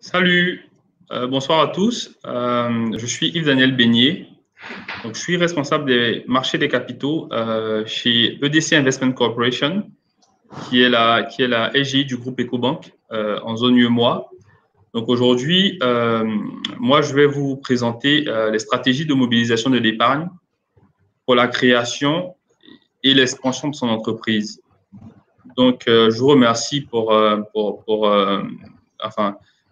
Salut, bonsoir à tous. Je suis Yves-Daniel Beignet. Donc, je suis responsable des marchés des capitaux chez EDC Investment Corporation, qui est la SGI du groupe Ecobank en zone UEMOA. Donc, aujourd'hui, moi, je vais vous présenter les stratégies de mobilisation de l'épargne pour la création et l'expansion de son entreprise. Donc, je vous remercie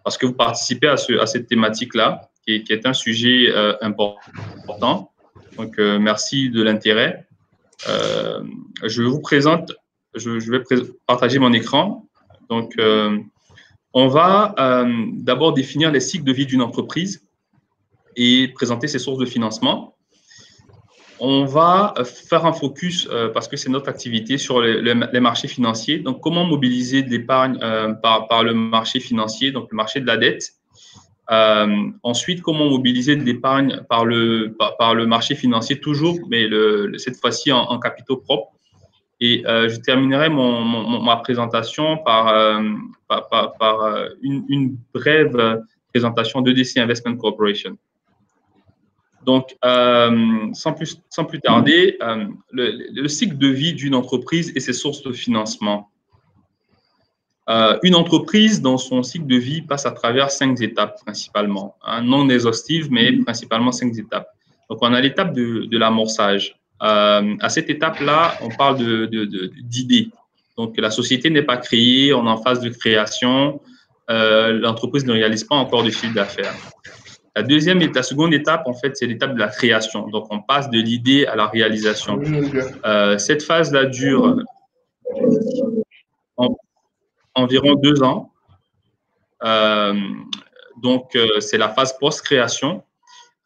parce que vous participez à cette thématique-là, qui est un sujet important. Donc, merci de l'intérêt. Je vous présente, je vais partager mon écran. Donc, on va d'abord définir les cycles de vie d'une entreprise et présenter ses sources de financement. On va faire un focus, parce que c'est notre activité, sur les marchés financiers. Donc, comment mobiliser de l'épargne par le marché financier, donc le marché de la dette. Ensuite, comment mobiliser de l'épargne par le marché financier, toujours, mais cette fois-ci en capitaux propres. Et je terminerai ma présentation par une brève présentation d'EDC Investment Corporation. Donc, sans plus tarder, le cycle de vie d'une entreprise et ses sources de financement. Une entreprise, dans son cycle de vie, passe à travers 5 étapes principalement, non exhaustives, mais principalement 5 étapes. Donc, on a l'étape de l'amorçage. À cette étape-là, on parle d'idées. Donc, la société n'est pas créée, on est en phase de création, l'entreprise ne réalise pas encore de chiffre d'affaires. La seconde étape, en fait, c'est l'étape de la création. Donc, on passe de l'idée à la réalisation. Cette phase-là dure environ 2 ans. Donc, c'est la phase post-création.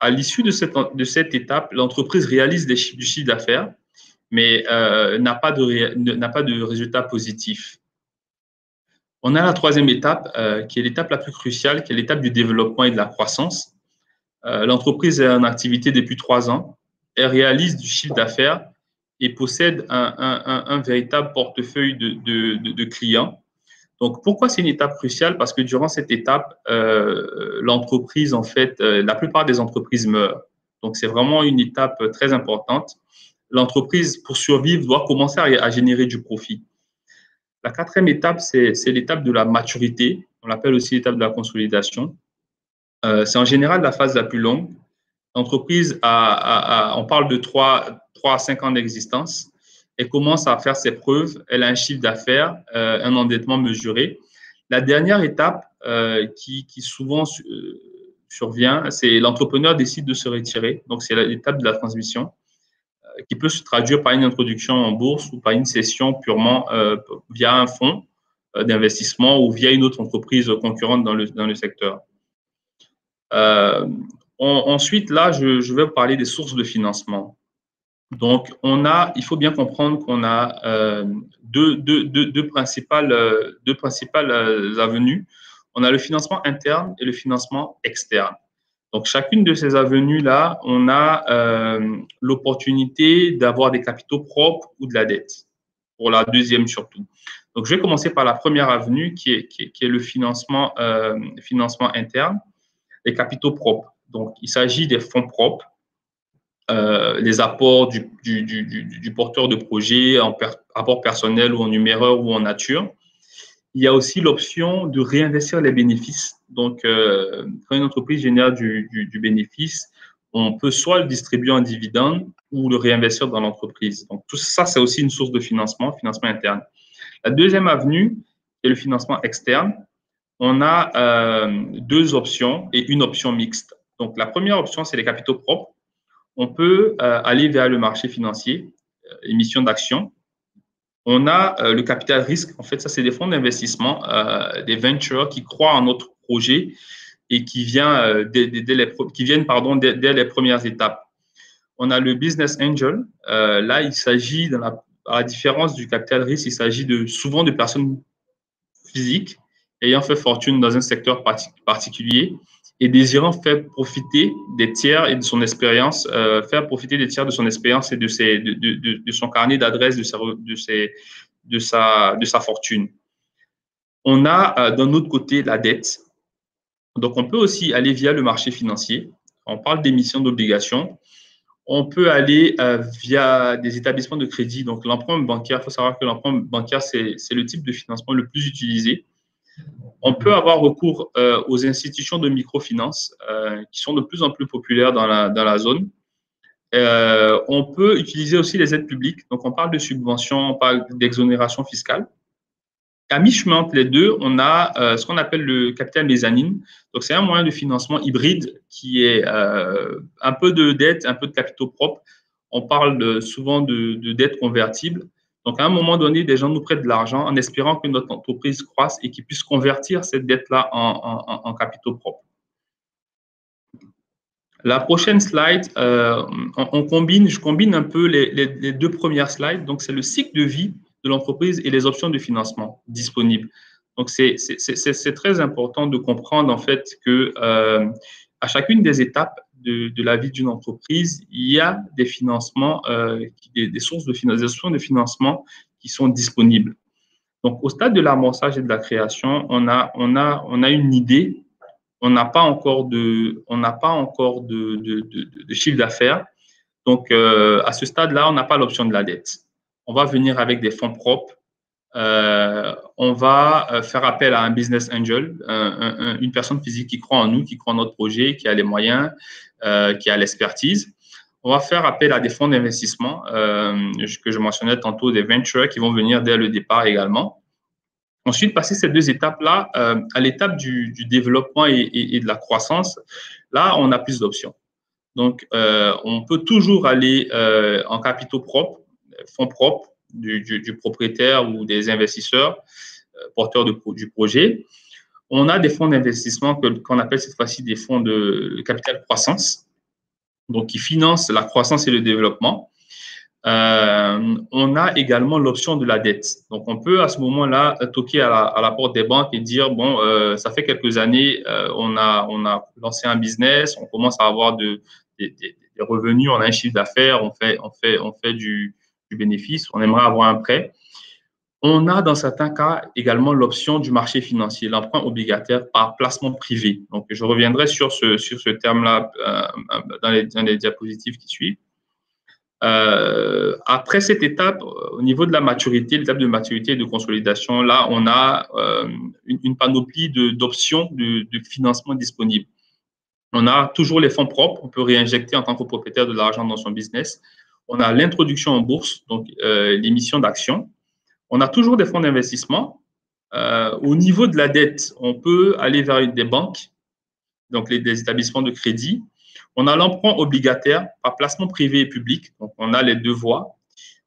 À l'issue de cette étape, l'entreprise réalise du chiffre d'affaires, mais n'a pas de résultat positif. On a la troisième étape, qui est l'étape la plus cruciale, qui est l'étape du développement et de la croissance. L'entreprise est en activité depuis 3 ans. Elle réalise du chiffre d'affaires et possède un véritable portefeuille de clients. Donc, pourquoi c'est une étape cruciale? Parce que durant cette étape, l'entreprise, en fait, la plupart des entreprises meurent. Donc, c'est vraiment une étape très importante. L'entreprise, pour survivre, doit commencer à générer du profit. La quatrième étape, c'est l'étape de la maturité. On l'appelle aussi l'étape de la consolidation. C'est en général la phase la plus longue. L'entreprise, on parle de 3 à 5 ans d'existence. Elle commence à faire ses preuves. Elle a un chiffre d'affaires, un endettement mesuré. La dernière étape qui souvent survient, c'est l'entrepreneur décide de se retirer. Donc, c'est l'étape de la transmission qui peut se traduire par une introduction en bourse ou par une cession purement via un fonds d'investissement ou via une autre entreprise concurrente dans le secteur. Ensuite, là, je vais vous parler des sources de financement. Donc, il faut bien comprendre qu'on a deux principales avenues. On a le financement interne et le financement externe. Donc, chacune de ces avenues-là, on a l'opportunité d'avoir des capitaux propres ou de la dette, pour la deuxième surtout. Donc, je vais commencer par la première avenue qui est le financement interne, les capitaux propres. Donc, il s'agit des fonds propres, les apports du porteur de projet, en apport personnel ou en numéreur ou en nature. Il y a aussi l'option de réinvestir les bénéfices. Donc, quand une entreprise génère du bénéfice, on peut soit le distribuer en dividende ou le réinvestir dans l'entreprise. Donc, tout ça, c'est aussi une source de financement interne. La deuxième avenue, c'est le financement externe. On a 2 options et une option mixte. Donc, la première option, c'est les capitaux propres. On peut aller vers le marché financier, émission d'actions. On a le capital risque. En fait, ça, c'est des fonds d'investissement, des ventures qui croient en notre projet et qui viennent dès les premières étapes. On a le business angel. Là, il s'agit, à la différence du capital risque, il s'agit souvent de personnes physiques ayant fait fortune dans un secteur particulier et désirant faire profiter des tiers et de son expérience, et de son carnet d'adresses, de sa fortune. On a d'un autre côté la dette. Donc, on peut aussi aller via le marché financier. On parle d'émission d'obligations. On peut aller via des établissements de crédit. Donc, l'emprunt bancaire, il faut savoir que l'emprunt bancaire, c'est le type de financement le plus utilisé. On peut avoir recours aux institutions de microfinance qui sont de plus en plus populaires dans la zone. On peut utiliser aussi les aides publiques. Donc, on parle de subventions, on parle d'exonération fiscale. À mi-chemin entre les deux, on a ce qu'on appelle le capital mezzanine. Donc, c'est un moyen de financement hybride qui est un peu de dette, un peu de capitaux propres. On parle souvent de dette convertible. Donc, à un moment donné, des gens nous prêtent de l'argent en espérant que notre entreprise croisse et qu'ils puissent convertir cette dette-là en capitaux propres. La prochaine slide, je combine un peu les deux premières slides. Donc, c'est le cycle de vie de l'entreprise et les options de financement disponibles. Donc, c'est très important de comprendre en fait que à chacune des étapes de la vie d'une entreprise, il y a des financements, des sources de financement qui sont disponibles. Donc, au stade de l'amorçage et de la création, on a une idée. On n'a pas encore de chiffre d'affaires. Donc, à ce stade-là, on n'a pas l'option de la dette. On va venir avec des fonds propres. On va faire appel à un business angel, une personne physique qui croit en nous, qui croit en notre projet, qui a les moyens, qui a l'expertise. On va faire appel à des fonds d'investissement que je mentionnais tantôt, des ventures qui vont venir dès le départ également. Ensuite, passer ces deux étapes-là, à l'étape du développement et de la croissance, là, on a plus d'options. Donc, on peut toujours aller en capitaux propres, fonds propres du propriétaire ou des investisseurs porteurs du projet. On a des fonds d'investissement qu'on appelle cette fois-ci des fonds de capital croissance, donc qui financent la croissance et le développement. On a également l'option de la dette. Donc, on peut à ce moment-là toquer à la porte des banques et dire, bon, ça fait quelques années, on a lancé un business, on commence à avoir des revenus, on a un chiffre d'affaires, on fait du bénéfice, on aimerait avoir un prêt. On a dans certains cas également l'option du marché financier, l'emprunt obligataire par placement privé. Donc, je reviendrai sur ce terme-là dans les diapositives qui suivent. Après cette étape, au niveau de la maturité, l'étape de maturité et de consolidation, là, on a une panoplie d'options de financement disponibles. On a toujours les fonds propres, on peut réinjecter en tant que propriétaire de l'argent dans son business. On a l'introduction en bourse, donc l'émission d'actions. On a toujours des fonds d'investissement. Au niveau de la dette, on peut aller vers des banques, donc des établissements de crédit. On a l'emprunt obligataire par placement privé et public, donc on a les deux voies.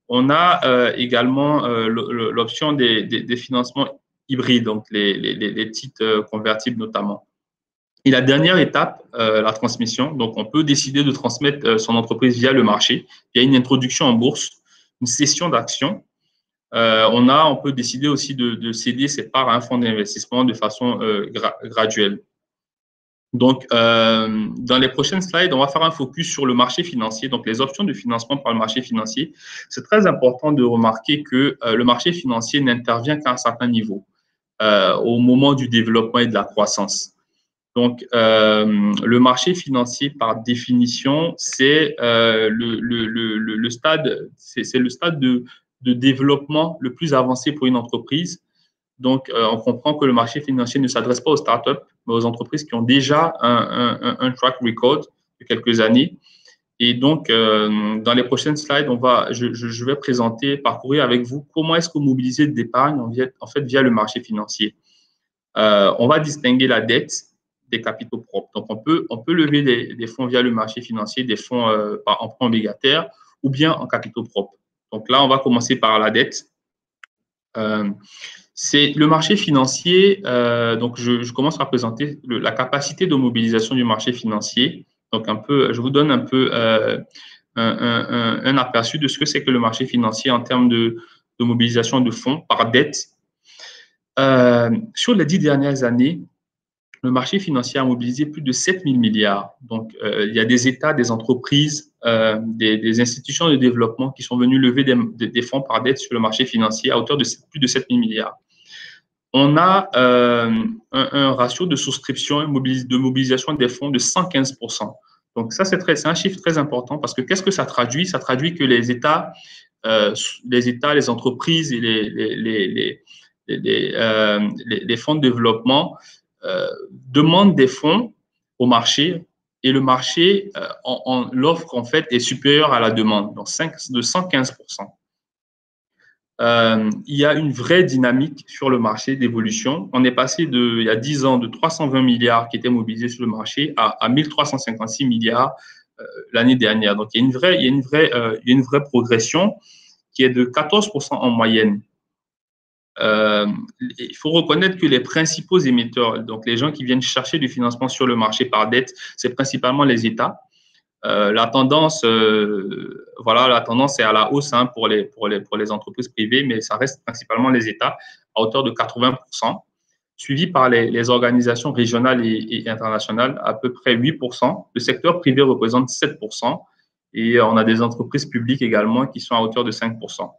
On a également l'option des financements hybrides, donc les titres convertibles notamment. Et la dernière étape, la transmission. Donc, on peut décider de transmettre son entreprise via le marché, via une introduction en bourse, une cession d'actions. On peut décider aussi de céder ses parts à un fonds d'investissement de façon graduelle. Donc, dans les prochaines slides, on va faire un focus sur le marché financier, donc les options de financement par le marché financier. C'est très important de remarquer que le marché financier n'intervient qu'à un certain niveau, au moment du développement et de la croissance. Donc, le marché financier, par définition, c'est le stade de développement le plus avancé pour une entreprise. Donc, on comprend que le marché financier ne s'adresse pas aux startups, mais aux entreprises qui ont déjà un track record de quelques années. Et donc, dans les prochaines slides, je vais parcourir avec vous comment est-ce que vous mobilisez de l'épargne en fait via le marché financier. On va distinguer la dette des capitaux propres. Donc, on peut lever des fonds via le marché financier, des fonds par emprunt obligataire ou bien en capitaux propres. Donc là, on va commencer par la dette. C'est le marché financier. Donc, je commence à présenter la capacité de mobilisation du marché financier. Donc, je vous donne un peu un aperçu de ce que c'est que le marché financier en termes de mobilisation de fonds par dette. Sur les 10 dernières années, le marché financier a mobilisé plus de 7 000 milliards. Donc, il y a des États, des entreprises, des institutions de développement qui sont venus lever des fonds par dette sur le marché financier à hauteur de plus de 7 000 milliards. on a un ratio de souscription et de mobilisation des fonds de 115%. Donc, ça, c'est un chiffre très important parce que qu'est-ce que ça traduit? Ça traduit que les États, les entreprises et les fonds de développement demandent des fonds au marché et le marché, l'offre, en fait, est supérieure à la demande, donc de 115%. Il y a une vraie dynamique sur le marché d'évolution. On est passé il y a 10 ans de 320 milliards qui étaient mobilisés sur le marché à 1356 milliards l'année dernière. Donc, il y a une vraie progression qui est de 14% en moyenne. Il faut reconnaître que les principaux émetteurs, donc les gens qui viennent chercher du financement sur le marché par dette, c'est principalement les États. La tendance est à la hausse, hein, pour les entreprises privées, mais ça reste principalement les États à hauteur de 80%, suivi par les organisations régionales et internationales à peu près 8%. Le secteur privé représente 7% et on a des entreprises publiques également qui sont à hauteur de 5%.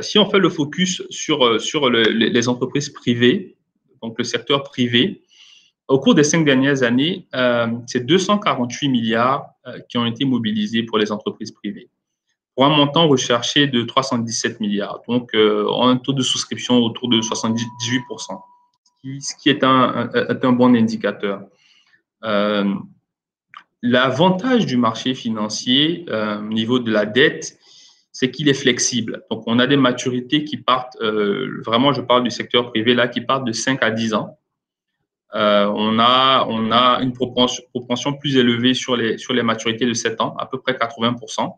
Si on fait le focus sur les entreprises privées, donc le secteur privé, au cours des 5 dernières années, c'est 248 milliards qui ont été mobilisés pour les entreprises privées, pour un montant recherché de 317 milliards. Donc, on a un taux de souscription autour de 78%, ce qui est un bon indicateur. L'avantage du marché financier au niveau de la dette, c'est qu'il est flexible. Donc, on a des maturités qui partent, vraiment, je parle du secteur privé là, qui partent de 5 à 10 ans. On a une propension plus élevée sur les maturités de 7 ans, à peu près 80%.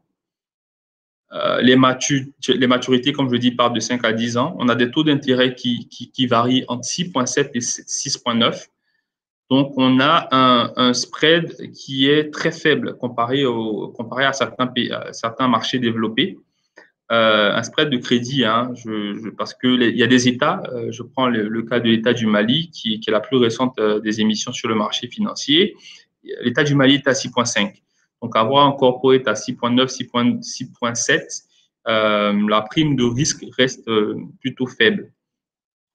Les maturités, comme je dis, partent de 5 à 10 ans. On a des taux d'intérêt qui varient entre 6,7 et 6,9. Donc, on a un spread qui est très faible comparé à certains marchés développés. Un spread de crédit, hein, parce qu'il y a des États, je prends le cas de l'État du Mali, qui est la plus récente des émissions sur le marché financier. L'État du Mali est à 6,5. Donc, avoir un corporate à 6,9, 6,7, la prime de risque reste plutôt faible.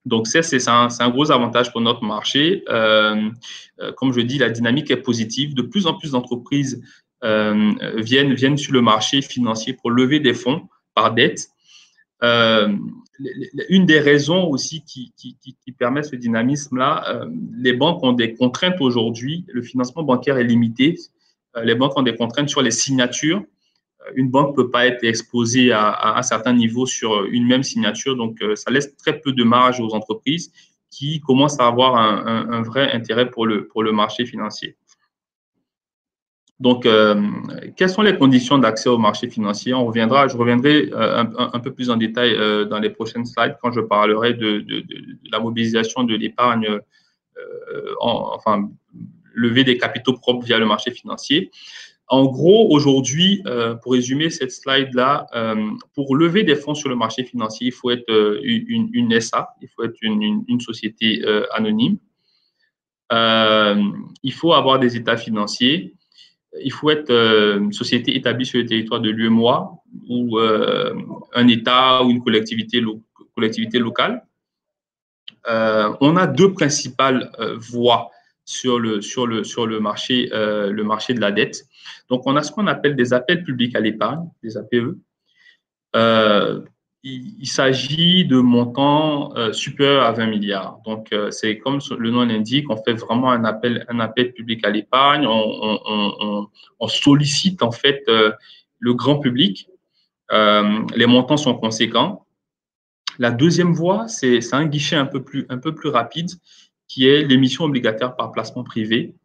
Donc, c'est un gros avantage pour notre marché. Comme je dis, la dynamique est positive. De plus en plus d'entreprises viennent sur le marché financier pour lever des fonds par dette. Une des raisons aussi qui permet ce dynamisme-là, les banques ont des contraintes aujourd'hui. Le financement bancaire est limité. Les banques ont des contraintes sur les signatures. Une banque ne peut pas être exposée à un certain niveau sur une même signature. Donc, ça laisse très peu de marge aux entreprises qui commencent à avoir un vrai intérêt pour le marché financier. Donc, quelles sont les conditions d'accès au marché financier? Je reviendrai un peu plus en détail dans les prochaines slides quand je parlerai de la mobilisation de l'épargne, enfin, lever des capitaux propres via le marché financier. En gros, aujourd'hui, pour résumer cette slide-là, pour lever des fonds sur le marché financier, il faut être une SA, il faut être une société anonyme. Il faut avoir des états financiers. Il faut être une société établie sur le territoire de l'UEMOA ou un État ou une collectivité locale. On a deux principales voies sur le marché de la dette. Donc, on a ce qu'on appelle des appels publics à l'épargne, des APE. Il s'agit de montants supérieurs à 20 milliards. Donc, c'est comme le nom l'indique, on fait vraiment un appel public à l'épargne. On sollicite en fait le grand public. Les montants sont conséquents. La deuxième voie, c'est un guichet un peu plus rapide, qui est l'émission obligataire par placement privé.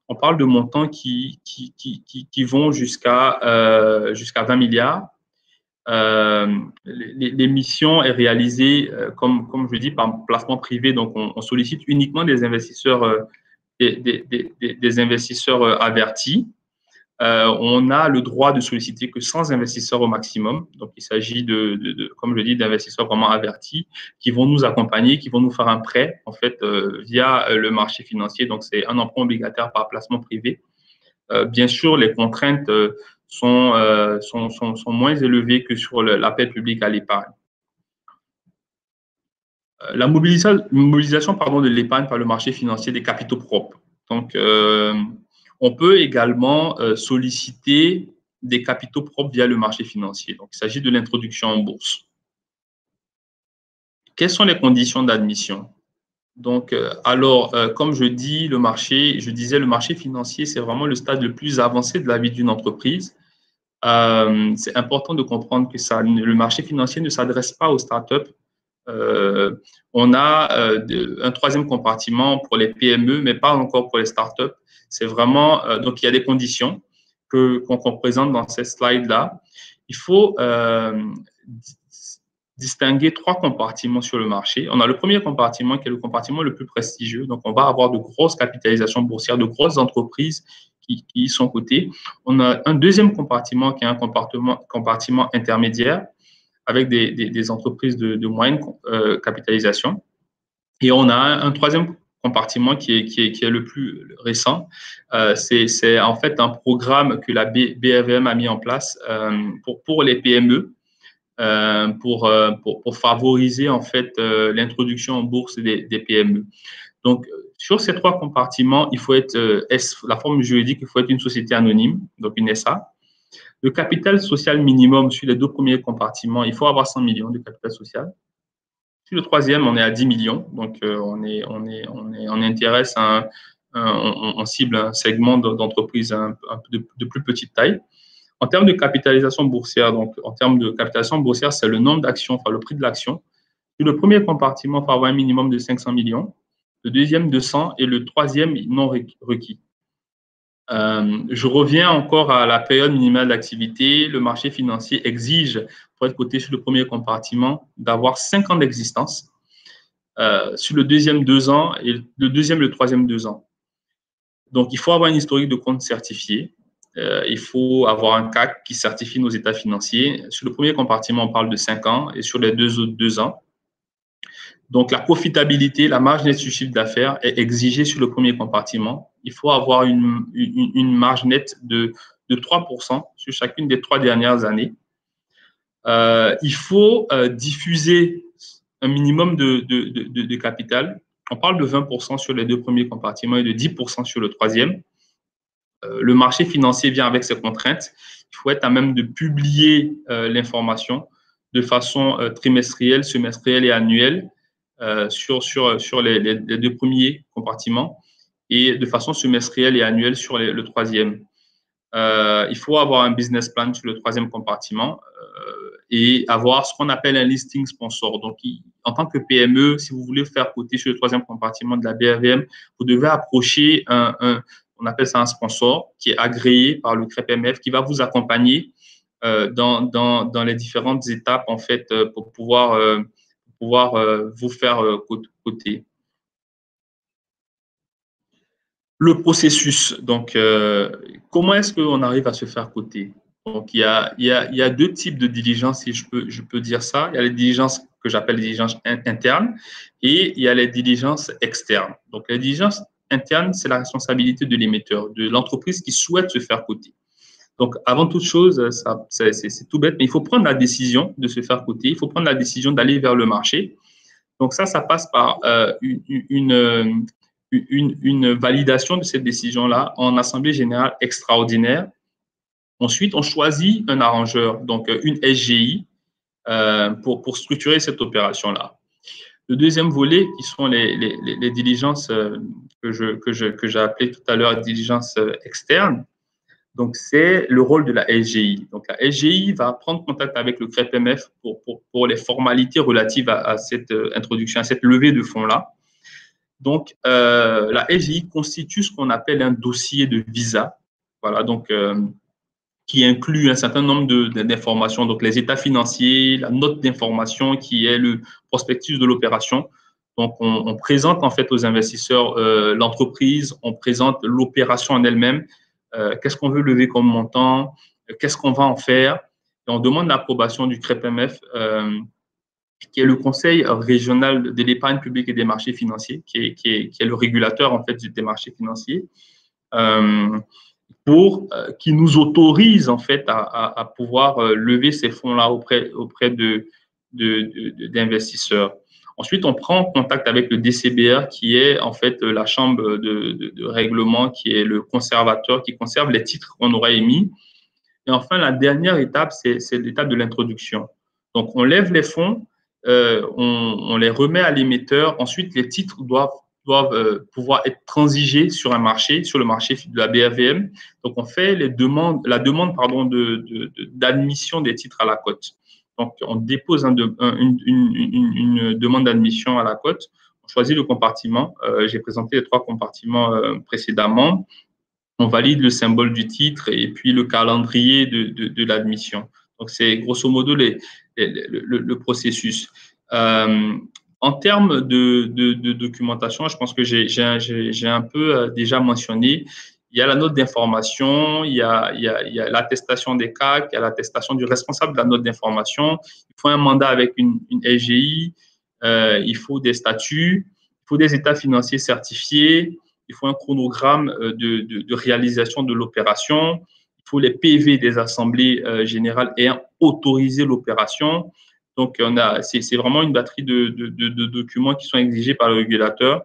On parle de montants qui vont jusqu'à 20 milliards. L'émission est réalisée, comme je dis, par placement privé. Donc, on sollicite uniquement des investisseurs, des investisseurs avertis. On a le droit de solliciter que 100 investisseurs au maximum. Donc, il s'agit comme je dis, d'investisseurs vraiment avertis qui vont nous accompagner, qui vont nous faire un prêt, en fait, via le marché financier. Donc, c'est un emprunt obligataire par placement privé. Bien sûr, les contraintes sont moins élevées que sur l'appel public à l'épargne. La mobilisation pardon, de l'épargne par le marché financier des capitaux propres. Donc, on peut également solliciter des capitaux propres via le marché financier. Donc, il s'agit de l'introduction en bourse. Quelles sont les conditions d'admission? Donc, comme je disais, le marché financier, c'est vraiment le stade le plus avancé de la vie d'une entreprise. C'est important de comprendre que le marché financier ne s'adresse pas aux startups. On a un troisième compartiment pour les PME, mais pas encore pour les startups. C'est vraiment, donc il y a des conditions qu'on présente dans cette slide-là. Il faut distinguer trois compartiments sur le marché. On a le premier compartiment qui est le compartiment le plus prestigieux. Donc, on va avoir de grosses capitalisations boursières, de grosses entreprises qui y sont cotées. On a un deuxième compartiment qui est un compartiment intermédiaire avec des entreprises de moyenne capitalisation. Et on a un troisième compartiment qui est le plus récent. C'est en fait un programme que la BAVM a mis en place pour les PME. Pour favoriser en fait l'introduction en bourse des PME. Donc, sur ces trois compartiments, il faut être, la forme juridique, il faut être une société anonyme, donc une SA. Le capital social minimum sur les deux premiers compartiments, il faut avoir 100 millions de capital social. Sur le troisième, on est à 10 millions, donc on intéresse on cible un segment d'entreprise de plus petite taille. En termes de capitalisation boursière, c'est le nombre d'actions, enfin le prix de l'action. Le premier compartiment, il faut avoir un minimum de 500 millions, le deuxième de 100 et le troisième non requis. Je reviens encore à la période minimale d'activité. Le marché financier exige, pour être coté sur le premier compartiment, d'avoir 5 ans d'existence. Sur le deuxième, 2 ans et le troisième, 2 ans. Donc, il faut avoir un historique de compte certifié. Il faut avoir un CAC qui certifie nos états financiers. Sur le premier compartiment, on parle de 5 ans et sur les deux autres, 2 ans. Donc, la profitabilité, la marge nette sur chiffre d'affaires est exigée sur le premier compartiment. Il faut avoir une marge nette de 3% sur chacune des 3 dernières années. Il faut diffuser un minimum de capital. On parle de 20% sur les deux premiers compartiments et de 10% sur le troisième. Le marché financier vient avec ses contraintes. Il faut être à même de publier l'information de façon trimestrielle, semestrielle et annuelle sur les deux premiers compartiments et de façon semestrielle et annuelle sur le troisième. Il faut avoir un business plan sur le troisième compartiment et avoir ce qu'on appelle un listing sponsor. Donc, en tant que PME, si vous voulez faire coter sur le troisième compartiment de la BAVM, vous devez approcher on appelle ça un sponsor qui est agréé par le CREPMF qui va vous accompagner dans les différentes étapes en fait pour pouvoir vous faire coter. Le processus. Donc, comment est-ce qu'on arrive à se faire coter? Donc, il y a deux types de diligences, si je peux dire ça. Il y a les diligences que j'appelle les diligences internes et il y a les diligences externes. Donc, les diligences internes, c'est la responsabilité de l'émetteur, de l'entreprise qui souhaite se faire coter. Donc, avant toute chose, c'est tout bête, mais il faut prendre la décision de se faire coter. Il faut prendre la décision d'aller vers le marché. Donc, ça passe par une validation de cette décision-là en assemblée générale extraordinaire. Ensuite, on choisit un arrangeur, donc une SGI, pour structurer cette opération-là. Le deuxième volet, qui sont les diligences que j'ai appelées tout à l'heure diligences externes, donc c'est le rôle de la SGI. Donc la SGI va prendre contact avec le CREPMF pour les formalités relatives à cette introduction, à cette levée de fonds-là. Donc, la SGI constitue ce qu'on appelle un dossier de visa, voilà, donc, qui inclut un certain nombre d'informations, donc les états financiers, la note d'information qui est le prospectus de l'opération. Donc, on présente en fait aux investisseurs l'entreprise, on présente l'opération en elle-même, qu'est-ce qu'on veut lever comme montant, qu'est-ce qu'on va en faire. Et on demande l'approbation du CREPMF, qui est le Conseil régional de l'épargne publique et des marchés financiers, qui est le régulateur en fait des marchés financiers, qui nous autorise en fait à pouvoir lever ces fonds-là auprès d'investisseurs. Ensuite, on prend contact avec le DCBR, qui est en fait la chambre de règlement, qui est le conservateur, qui conserve les titres qu'on aura émis. Et enfin, la dernière étape, c'est l'étape de l'introduction. Donc, on lève les fonds, on les remet à l'émetteur. Ensuite, les titres doivent pouvoir être transigés sur un marché, sur le marché de la BAVM. Donc, on fait la demande d'admission des titres à la cote. Donc, on dépose une demande d'admission à la cote. On choisit le compartiment. J'ai présenté les 3 compartiments précédemment. On valide le symbole du titre et puis le calendrier de l'admission. Donc, c'est grosso modo le processus. En termes de documentation, je pense que j'ai un peu déjà mentionné, il y a la note d'information, il y a l'attestation des CAC, il y a l'attestation du responsable de la note d'information, il faut un mandat avec une SGI, il faut des statuts, il faut des états financiers certifiés, il faut un chronogramme de réalisation de l'opération, il faut les PV des assemblées générales ayant autorisé l'opération. Donc, c'est vraiment une batterie de documents qui sont exigés par le régulateur.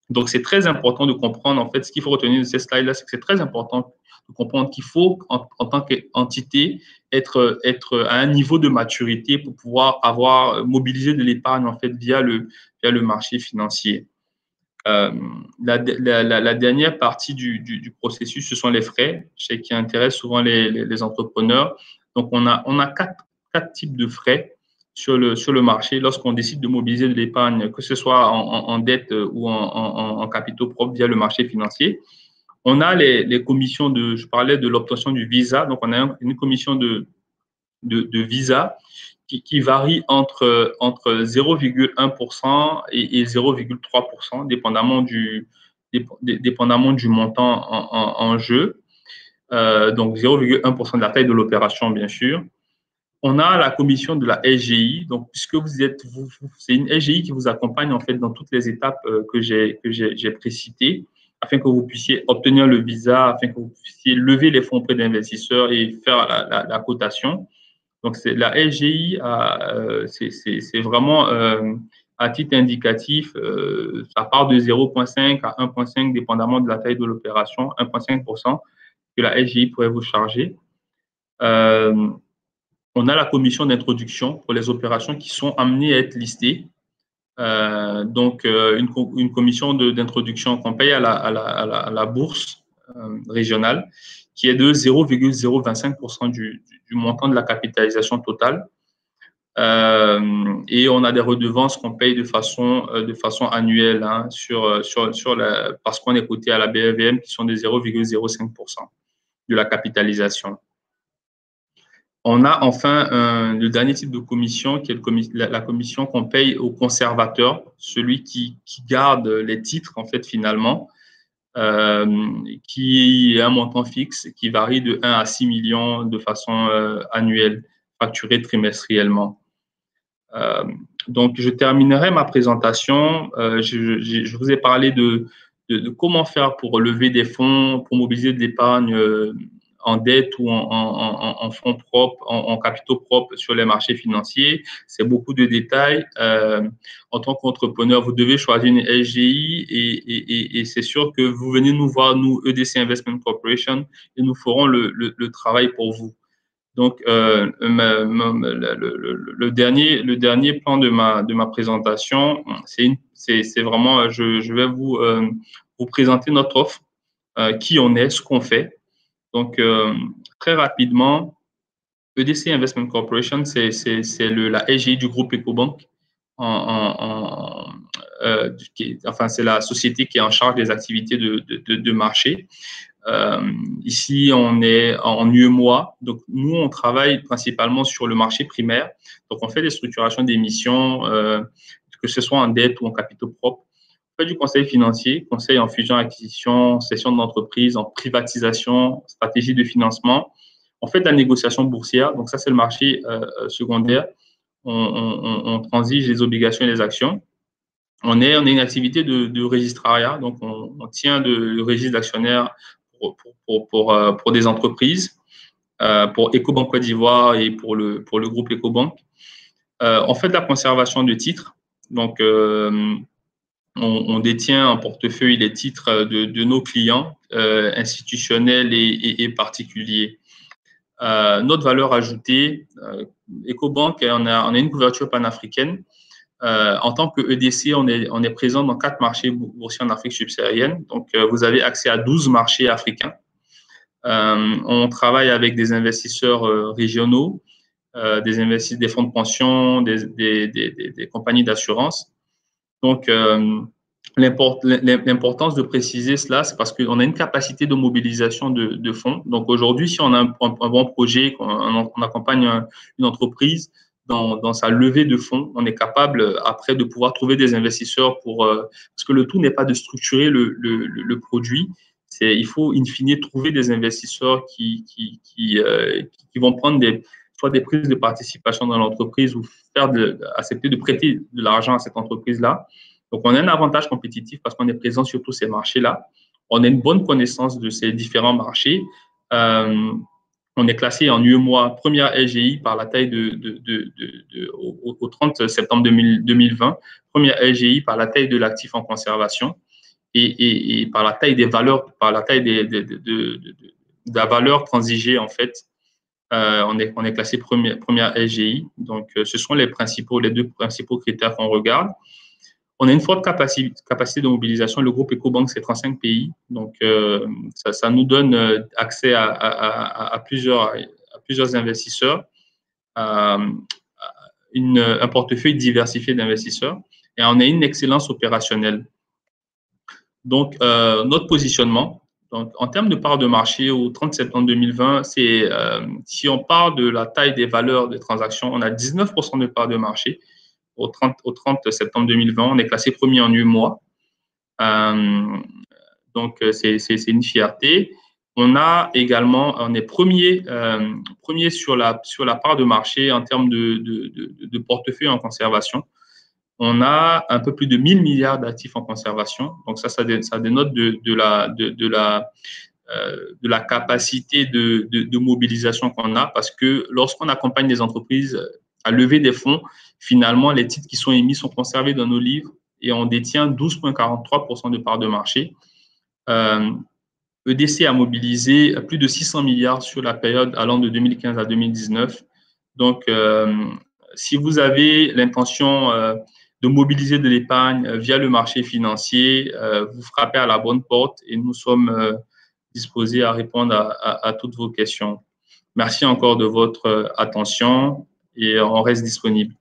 Donc, c'est très important de comprendre, en fait, ce qu'il faut retenir de ces slides-là, c'est que c'est très important de comprendre qu'il faut, en tant qu'entité, être à un niveau de maturité pour pouvoir avoir mobilisé de l'épargne, en fait, via le marché financier. La dernière partie du processus, ce sont les frais, ce qui intéresse souvent les entrepreneurs. Donc, on a quatre types de frais sur le marché lorsqu'on décide de mobiliser de l'épargne, que ce soit en dette ou en capitaux propres via le marché financier. On a les commissions je parlais de l'obtention du visa. Donc, on a une commission de visa qui varie entre 0,1% et 0,3%, dépendamment du montant en jeu. Donc, 0,1% de la taille de l'opération, bien sûr. On a la commission de la SGI. Donc, puisque c'est une SGI qui vous accompagne en fait dans toutes les étapes que j'ai précitées, afin que vous puissiez obtenir le visa, afin que vous puissiez lever les fonds auprès d'investisseurs et faire la cotation. Donc, la SGI, c'est vraiment à titre indicatif, ça part de 0,5 à 1,5, dépendamment de la taille de l'opération, 1,5% que la SGI pourrait vous charger. On a la commission d'introduction pour les opérations qui sont amenées à être listées. Donc, une commission d'introduction qu'on paye à la bourse régionale, qui est de 0,025% du montant de la capitalisation totale. Et on a des redevances qu'on paye de façon annuelle parce qu'on est coté à la BAVM, qui sont de 0,05% de la capitalisation. On a enfin le dernier type de commission, qui est la commission qu'on paye au conservateur, celui qui garde les titres, en fait, finalement, qui est un montant fixe qui varie de 1 à 6 millions de façon annuelle, facturée trimestriellement. Donc, je terminerai ma présentation. Je vous ai parlé de comment faire pour lever des fonds, pour mobiliser de l'épargne en dette ou en fonds propres, en capitaux propres sur les marchés financiers. C'est beaucoup de détails. En tant qu'entrepreneur, vous devez choisir une SGI et c'est sûr que vous venez nous voir, nous, EDC Investment Corporation, et nous ferons le travail pour vous. Donc, le dernier plan de ma présentation, c'est vraiment, je vais vous présenter notre offre, qui on est, ce qu'on fait. Donc, très rapidement, EDC Investment Corporation, c'est la SGI du groupe Ecobank. Enfin, c'est la société qui est en charge des activités de marché. Ici, on est en UEMOA. Donc, nous, on travaille principalement sur le marché primaire. Donc, on fait des structurations d'émissions, que ce soit en dette ou en capitaux propres. On fait du conseil financier, conseil en fusion-acquisition, cession d'entreprise, en privatisation, stratégie de financement. On fait de la négociation boursière. Donc, ça, c'est le marché secondaire. On transige les obligations et les actions. On est une activité de registrariat. Donc, on tient le registre d'actionnaires pour des entreprises, pour Ecobank Côte d'Ivoire et pour le groupe Ecobank. On fait de la conservation de titres. Donc, on détient en portefeuille les titres de nos clients institutionnels et particuliers. Notre valeur ajoutée, Ecobank, on a une couverture panafricaine. En tant que EDC, on est présent dans 4 marchés boursiers en Afrique subsaharienne. Donc, vous avez accès à 12 marchés africains. On travaille avec des investisseurs régionaux, des fonds de pension, des compagnies d'assurance. Donc, l'importance de préciser cela, c'est parce qu'on a une capacité de mobilisation de fonds. Donc, aujourd'hui, si on a un bon projet, on accompagne une entreprise dans sa levée de fonds, on est capable après de pouvoir trouver des investisseurs parce que le tout n'est pas de structurer le produit. Il faut, in fine, trouver des investisseurs qui vont prendre soit des prises de participation dans l'entreprise ou accepter de prêter de l'argent à cette entreprise-là. Donc, on a un avantage compétitif parce qu'on est présent sur tous ces marchés-là. On a une bonne connaissance de ces différents marchés. On est classé en UEMOA première LGI par la taille au 30 septembre 2020, première LGI par la taille de l'actif en conservation et par la taille des valeurs, par la taille de la valeur transigée en fait. On est classé première LGI. Donc, ce sont les deux principaux critères qu'on regarde. On a une forte capacité de mobilisation. Le groupe Ecobank, c'est 35 pays. Donc, ça nous donne accès à plusieurs investisseurs, un portefeuille diversifié d'investisseurs. Et on a une excellence opérationnelle. Donc, notre positionnement, donc, en termes de part de marché au 30 septembre 2020, si on parle de la taille des valeurs des transactions, on a 19% de part de marché. Au 30 septembre 2020, on est classé premier en UEMOA. Donc, c'est une fierté. On est premier sur la part de marché en termes de portefeuille en conservation. On a un peu plus de 1000 milliards d'actifs en conservation. Donc, ça dénote de la capacité de mobilisation qu'on a parce que lorsqu'on accompagne des entreprises à lever des fonds, finalement, les titres qui sont émis sont conservés dans nos livres et on détient 12,43% de part de marché. EDC a mobilisé plus de 600 milliards sur la période allant de 2015 à 2019. Donc, si vous avez l'intention de mobiliser de l'épargne via le marché financier, vous frappez à la bonne porte et nous sommes disposés à répondre à toutes vos questions. Merci encore de votre attention et on reste disponible.